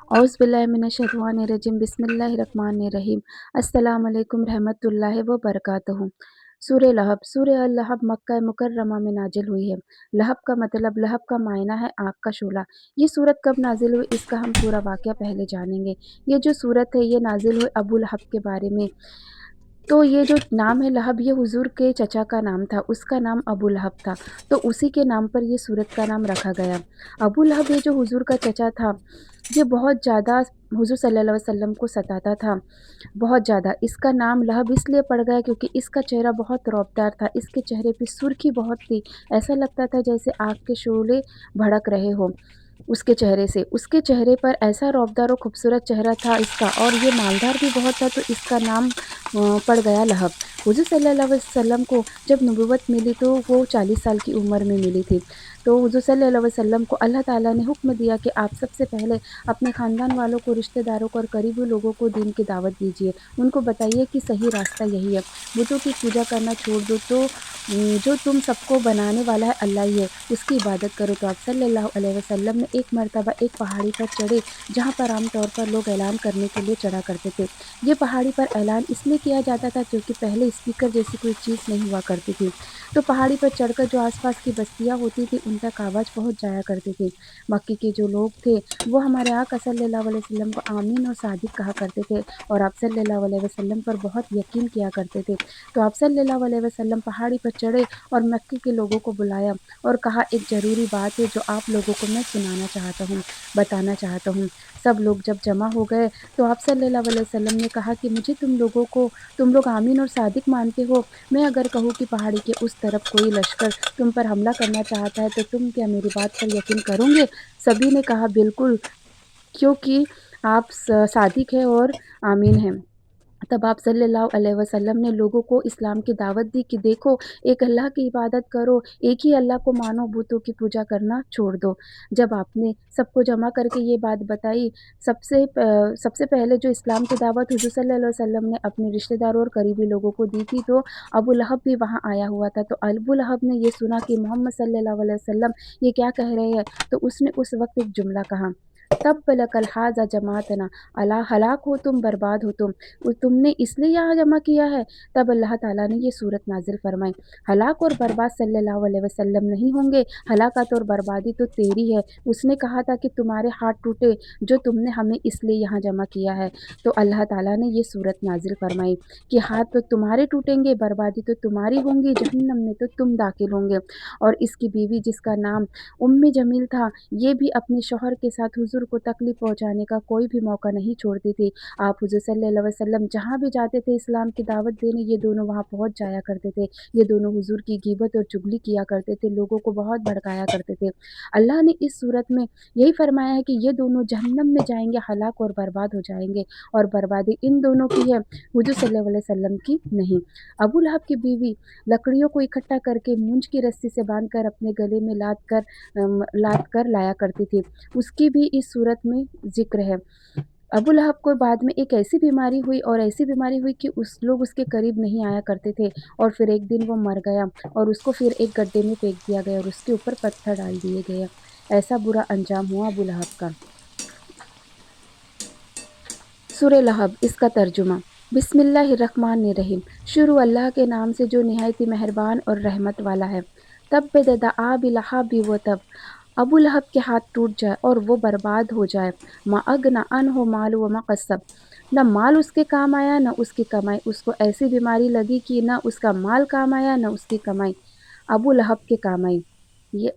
औज़ुबिल्लाहिमिनश्शैतानिर्रजीम बिस्मिल्लाहिर्रहमानिर्रहीम। अस्सलामु अलैकुम रहमतुल्लाहि व बरकातहू। सूरह लहब। सूरह लहब मक्का मुकर्रमा में नाजिल हुई है। लहब का मतलब, लहब का मायना है आग का शोला। ये सूरत कब नाजिल हुई, इसका हम पूरा वाक़या पहले जानेंगे। ये जो सूरत है ये नाजिल हुई अबू लहब के बारे में। तो ये जो नाम है लहब, ये हुजूर के चचा का नाम था, उसका नाम अबू लहब था। तो उसी के नाम पर ये सूरत का नाम रखा गया। अबू लहब ये जो हुजूर का चचा था, ये बहुत ज़्यादा हुजूर सल्लल्लाहु अलैहि वसल्लम को सताता था, बहुत ज़्यादा। इसका नाम लहब इसलिए पड़ गया क्योंकि इसका चेहरा बहुत रौबदार था, इसके चेहरे पे सुर्खी बहुत थी, ऐसा लगता था जैसे आग के शोले भड़क रहे हों उसके चेहरे से। उसके चेहरे पर ऐसा रौबदार और खूबसूरत चेहरा था इसका, और ये मालदार भी बहुत था, तो इसका नाम पड़ गया लहब। हुज़ूर सल्लल्लाहु अलैहि वसल्लम को जब नबूवत मिली तो वो 40 साल की उम्र में मिली थी। तो हुज़ूर सल्लल्लाहु अलैहि वसल्लम को अल्लाह ताला ने हुक्म दिया कि आप सबसे पहले अपने ख़ानदान वालों को, रिश्तेदारों को और करीबी लोगों को दीन की दावत दीजिए। उनको बताइए कि सही रास्ता यही है, बुतों की पूजा करना छोड़ दो, तो जो तुम सबको बनाने वाला है अल्लाह ही है, उसकी इबादत करो। तो आप सल्लल्लाहु अलैहि वसल्लम ने एक मरतबा एक पहाड़ी पर चढ़े, जहाँ पर आम तौर पर लोग ऐलान करने के लिए चढ़ा करते थे। ये पहाड़ी पर ऐलान इसलिए किया जाता था क्योंकि पहले स्पीकर जैसी कोई चीज़ नहीं हुआ करती थी। तो पहाड़ी पर चढ़कर जो आसपास की बस्तियाँ होती थी उन तक आवाज़ पहुँच जाया करती थी। मक्के के जो लोग थे वो हमारे आका सल्लल्लाहु अलैहि वसल्लम को आमीन और सादिक कहा करते थे, और आप सल्लल्लाहु अलैहि वसल्लम पर बहुत यकीन किया करते थे। तो आप सल्लल्लाहु अलैहि वसल्लम पहाड़ी पर चढ़े और मक्के के लोगों को बुलाया और कहा, एक ज़रूरी बात है जो आप लोगों को मैं सुनाना चाहता हूँ, बताना चाहता हूँ। सब लोग जब जमा हो गए तो आप सल्लल्लाहु अलैहि वसल्लम ने कहा कि मुझे तुम लोग आमीन और सादिक मानते हो। मैं अगर कहूँ कि पहाड़ी के उस तरफ कोई लश्कर तुम पर हमला करना चाहता है तो तुम क्या मेरी बात पर यकीन करोगे? सभी ने कहा बिल्कुल, क्योंकि आप सादिक हैं और आमीन हैं। तब आप सल्लल्लाहु अलैहि वसल्लम ने लोगों को इस्लाम की दावत दी कि देखो, एक अल्लाह की इबादत करो, एक ही अल्लाह को मानो, बुतों की पूजा करना छोड़ दो। जब आपने सबको जमा करके ये बात बताई, सबसे पहले जो इस्लाम की दावत हुज़ूर सल्लल्लाहु अलैहि वसल्लम ने अपने रिश्तेदारों और करीबी लोगों को दी थी, तो अबू लहब भी वहाँ आया हुआ था। तो अबू लहब ने ये सुना कि मोहम्मद सल्लल्लाहु अलैहि वसल्लम ये क्या कह रहे हैं, तो उसने उस वक़्त एक जुमला कहा, तब्ब लकल हाज़ा जमाअतना, अला हलाक हो तुम, बर्बाद हो तुम, तुमने इसलिए यहाँ जमा किया है। तब अल्लाह ताला ने ये सूरत नाज़िल फरमाई, हलाक और बर्बाद सल्लल्लाहु अलैहि वसल्लम नहीं होंगे, हलाकत और बर्बादी तो तेरी है। उसने कहा था कि तुम्हारे हाथ टूटे जो तुमने हमें इसलिए यहाँ जमा किया है। तो अल्लाह ताला ने ये सूरत नाज़िल फरमाई कि हाथ तो तुम्हारे टूटेंगे, बर्बादी तो तुम्हारी होंगी, जहन्नम में तो तुम दाखिल होंगे। और इसकी बीवी जिसका नाम उम्मे जमील था, ये भी अपने शौहर के साथ हुज़ूर को तकलीफ़ पहुँचाने का कोई भी मौका नहीं छोड़ती थी। आप हुज़ूर सल्लल्लाहु अलैहि वसल्लम जहाँ भी जाते थे इस्लाम की दावत देने, ये दोनों वहाँ पहुँच जाया करते थे। ये दोनों हुज़ूर की ग़ीबत और चुगली किया करते थे, लोगों को बहुत भड़काया करते थे। अल्लाह ने इस सूरत में यही फ़रमाया है कि ये दोनों जहन्नम में जाएँगे, हलाक और बर्बाद हो जाएँगे, और बर्बादी इन दोनों की है, हुज़ूर सल्लल्लाहु अलैहि वसल्लम की नहीं। अबू लहब की बीवी लकड़ियों को इकट्ठा करके मूंज की रस्सी से बांधकर अपने गले में लाद कर लाया करती थी। उसकी भी इस सूरत में ज़िक्र है। अबू लहब को बाद में एक ऐसी बीमारी हुई, और ऐसी बीमारी हुई कि उस लोग उसके करीब नहीं आया करते थे, और फिर एक दिन वो मर गया और उसको फिर एक गड्ढे में फेंक दिया गया और उसके ऊपर पत्थर डाल दिए गए। ऐसा बुरा अंजाम हुआ अबू लहब का। सूरह लहब, इसका तर्जुमा। बिस्मिल्लाहिर्रहमानिर्रहीम। शुरू अल्लाह के नाम से जो निहायत ही मेहरबान और रहमत वाला है। तब्बत यदा अबी लहब व तब, अबू लहब के हाथ टूट जाए और वो बर्बाद हो जाए। मा अगना अनहु मालु व मा कस्सब, न माल उसके काम आया न उसकी कमाई। उसको ऐसी बीमारी लगी कि न उसका माल काम आया न उसकी कमाई। अबू लहब के काम आई। ये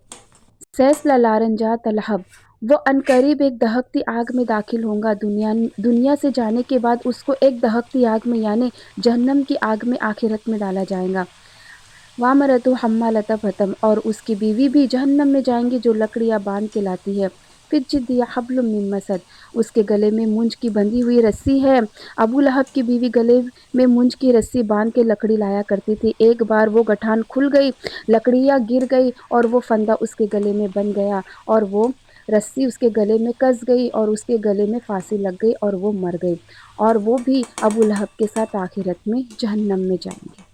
सैसला लारंजात लहब, वो अनकरीब एक दहकती आग में दाखिल होगा। दुनिया से जाने के बाद उसको एक दहकती आग में यानी जहन्नम की आग में आखिरत में डाला जाएगा। वामरतु हम्मालत हतम, और उसकी बीवी भी जहन्नम में जाएंगी जो लकड़ियाँ बांध के लाती है। फिर जिद्दिया हब्लुम मिन मसद, उसके गले में मूंज की बंधी हुई रस्सी है। अबू लहब की बीवी गले में मूंज की रस्सी बांध के लकड़ी लाया करती थी। एक बार वो गठान खुल गई, लकड़ियाँ गिर गई और वो फंदा उसके गले में बन गया, और वो रस्सी उसके गले में कस गई और उसके गले में फांसी लग गई और वो मर गई, और वो भी अबू लहब के साथ आखिरत में जहन्नम में जाएंगे।